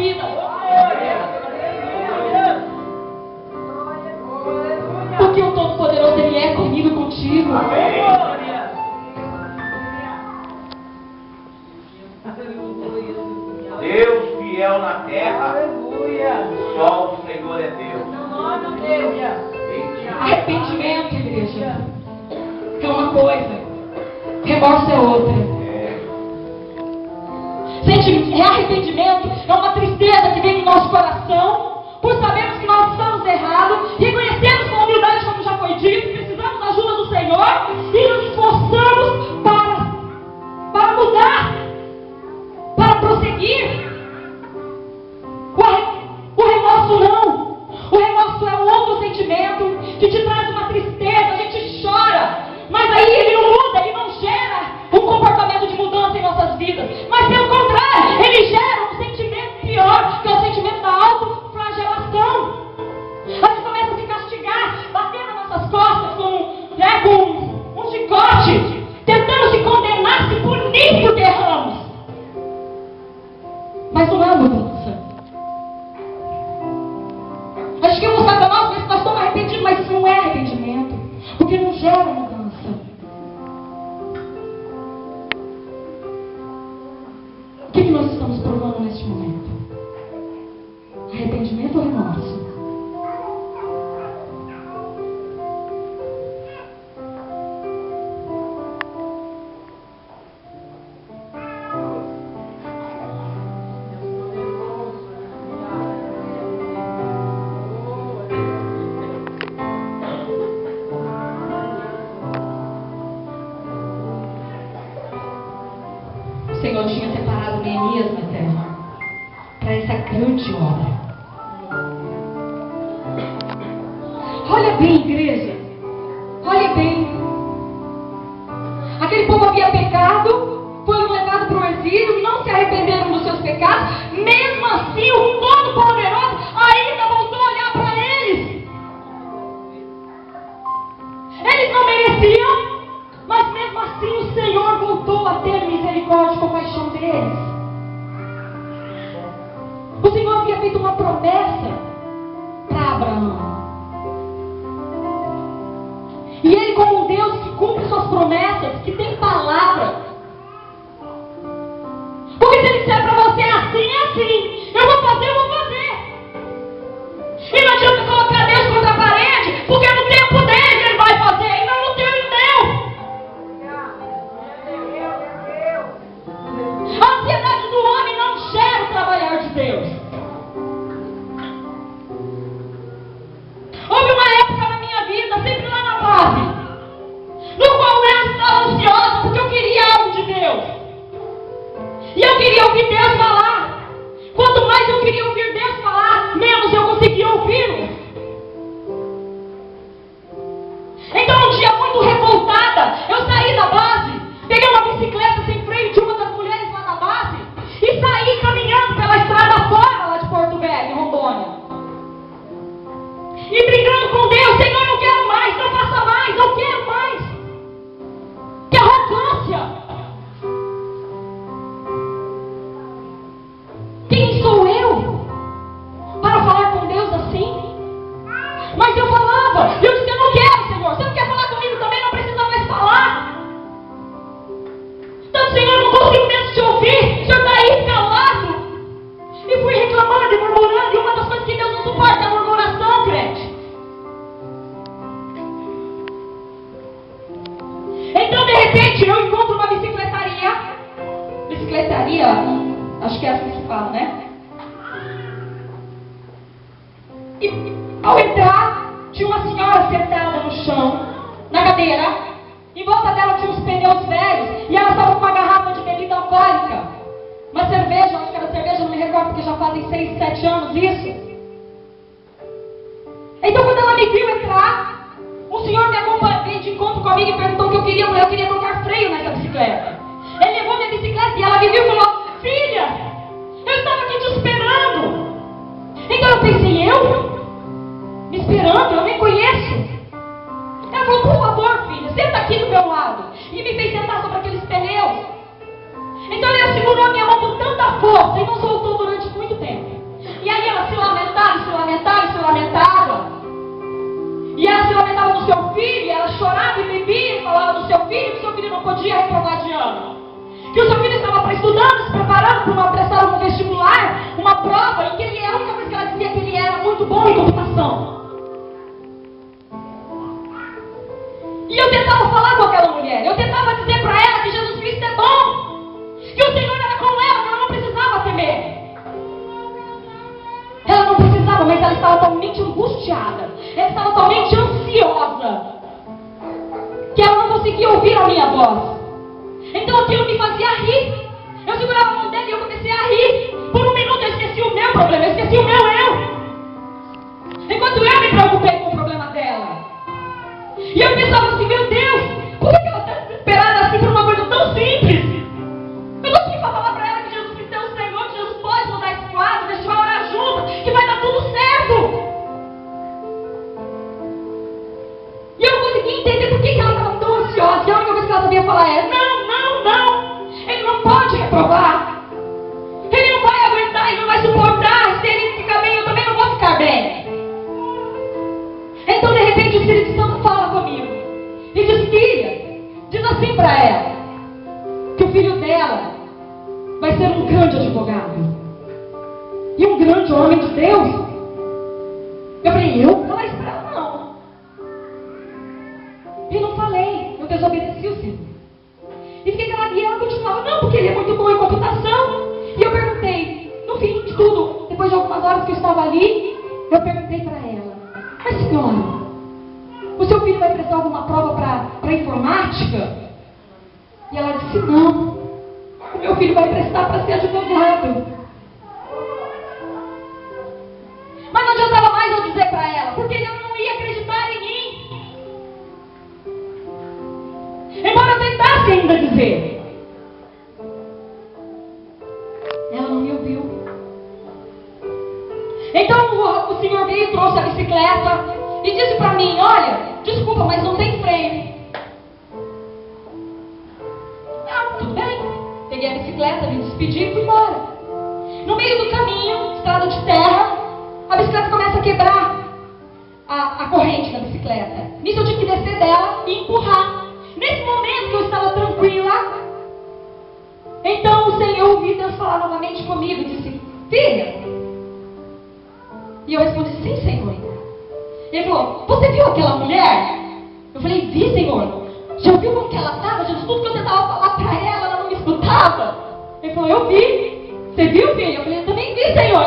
vidas. Porque o Todo-Poderoso, Ele é comigo e contigo. Deus fiel na terra. Só o Senhor é Deus. Arrependimento, igreja, é uma coisa, remorso é outra. Arrependimento é uma tristeza que vem no nosso coração, por sabermos que nós estamos errados, reconhecemos com humildade, como já foi dito, precisamos da ajuda do Senhor e nos esforçamos para mudar, para prosseguir. O remorso não. O remorso é um outro sentimento que te traz uma tristeza, a gente chora, mas aí ele não muda, ele não gera um comportamento de mudança em nossas vidas, mas pelo contrário, ele gera um sentimento pior, que é o sentimento da autoflagelação. A gente começa a se castigar, batendo nas nossas costas com um chicote, tentando se condenar, se punir porque erramos. Mas não é mudança. A gente quer mostrar para nós, mas nós estamos arrependidos, mas isso não é arrependimento, porque não gera mudança. O que nós estamos provando neste momento? Arrependimento ou remorso? O Senhor tinha separado Neemias na terra para essa grande obra. Olha bem, igreja. Olha bem. Aquele povo havia pecado, foram levados para o exílio, não se arrependeram dos seus pecados. Mesmo assim, o Todo-Poderoso ainda voltou a olhar para eles. Eles não mereciam, mas mesmo assim o Senhor voltou a ter misericórdia e compaixão deles. O Senhor havia feito uma promessa para Abraão. E Ele, como um Deus que cumpre suas promessas, que tem palavra. Porque se Ele disser para você assim, é assim. Eu vou fazer, eu vou fazer. E não adianta colocar Deus contra a parede, porque no tempo dele Ele vai fazer, e não no teu e no meu. A ansiedade do homem não gera o trabalhar de Deus. Houve uma época na minha vida, sempre lá na base, no qual eu estava ansiosa porque eu queria algo de Deus. E eu queria ouvir Deus falar. Quanto mais eu queria ouvir Deus falar, menos eu conseguia ouvi-lo. Então, um dia muito revoltada, eu saí da base, peguei uma bicicleta sem freio de uma das mulheres lá na base e saí caminhando pela estrada fora lá de Porto Velho, em Rondônia. E brigando com Deus: Senhor, não quero mais, não faça mais, não quero mais. Que arrogância! Quem sou eu para falar com Deus assim? Mas eu falava, eu disse: eu não quero, Senhor. Você não quer falar comigo também? Não precisa mais falar. Então, Senhor, eu não consigo mesmo te ouvir. O Senhor está aí calado. E fui reclamando e murmurando. E uma das coisas que Deus não suporta é a murmuração, crente. Então, de repente, eu encontro uma bicicletaria. Bicicletaria, acho que é assim que se fala, né? E ao entrar, tinha uma senhora sentada no chão, na cadeira. Em volta dela tinha uns pneus velhos. E ela estava com uma garrafa de bebida alcoólica. Uma cerveja, acho que era cerveja, não me recordo, porque já fazem 6, 7 anos isso. Então, quando ela me viu entrar, o senhor me acompanhou de encontro comigo e perguntou o que eu queria colocar freio nessa bicicleta. Ele levou minha bicicleta e ela me viu e falou: filha, eu estava aqui te esperando. Então eu pensei: eu? Me esperando? Eu nem conheço. Ela falou: por favor, filha, senta aqui do meu lado. E me fez sentar sobre aqueles pneus. Então ele segurou a minha mão com tanta força e não soltou durante muito tempo. podia reprovar de ano. Que o seu filho estava estudando, se preparando para prestar um vestibular, uma prova, em que ele, a única coisa que ela dizia é que ele era muito bom em computação. E eu tentava falar com aquela mulher, eu tentava dizer para ela que Jesus Cristo é bom, que o Senhor era com ela, que ela não precisava temer. Ela não precisava, mas ela estava totalmente angustiada, ela estava totalmente ansiosa, que ela não conseguia ouvir a minha voz. Então aquilo me fazia rir. Eu segurava a mão dela e eu comecei a rir. Por um minuto eu esqueci o meu problema, eu esqueci o meu eu. Enquanto eu me preocupei com o problema dela. E eu pensava assim, meu Deus, por que ela está desesperada assim por uma coisa tão simples? Eu não tinha que falar para ela que Jesus Cristo é o Senhor, que Jesus pode mudar esse quadro, que a gente vai orar junto, que vai dar tudo certo. E eu não conseguia entender por que ela estava tão ansiosa. E a única coisa que ela sabia falar é, não. Ele não pode reprovar. Ele não vai aguentar, ele não vai suportar. Se ele ficar bem, eu também não vou ficar bem. Então, de repente, o Espírito Santo fala comigo e diz, filha, diz assim para ela, que o filho dela vai ser um grande advogado e um grande homem de Deus. Eu falei, eu não falei isso para ela, não. E não falei, eu desobedeci o Senhor. E fiquei calada, e ela continuava, não, porque ele é muito bom em computação. E eu perguntei, no fim de tudo, depois de algumas horas que eu estava ali, eu perguntei para ela, mas senhora, o seu filho vai prestar alguma prova para informática? E ela disse, não, o meu filho vai prestar para ser advogado. Mas não adiantava mais eu dizer para ela, porque ele não ia acreditar em mim. Embora eu tentasse ainda dizer, ela não me ouviu. Então o Senhor veio, trouxe a bicicleta e disse para mim, olha, desculpa, mas não tem freio. Ah, tudo bem. Peguei a bicicleta, me despedi e fui embora. No meio do caminho, estrada de terra, a bicicleta começa a quebrar a corrente da bicicleta. Nisso eu tive que descer dela e empurrar. Nesse momento que eu estava tranquila, então o Senhor ouviu Deus falar novamente comigo e disse, filha. E eu respondi, sim, Senhor. Ele falou, você viu aquela mulher? Eu falei, vi, Senhor. Já viu como que ela estava? Jesus, tudo que eu tentava falar para ela, ela não me escutava. Ele falou, eu vi. Você viu, filha? Eu falei, eu também vi, Senhor.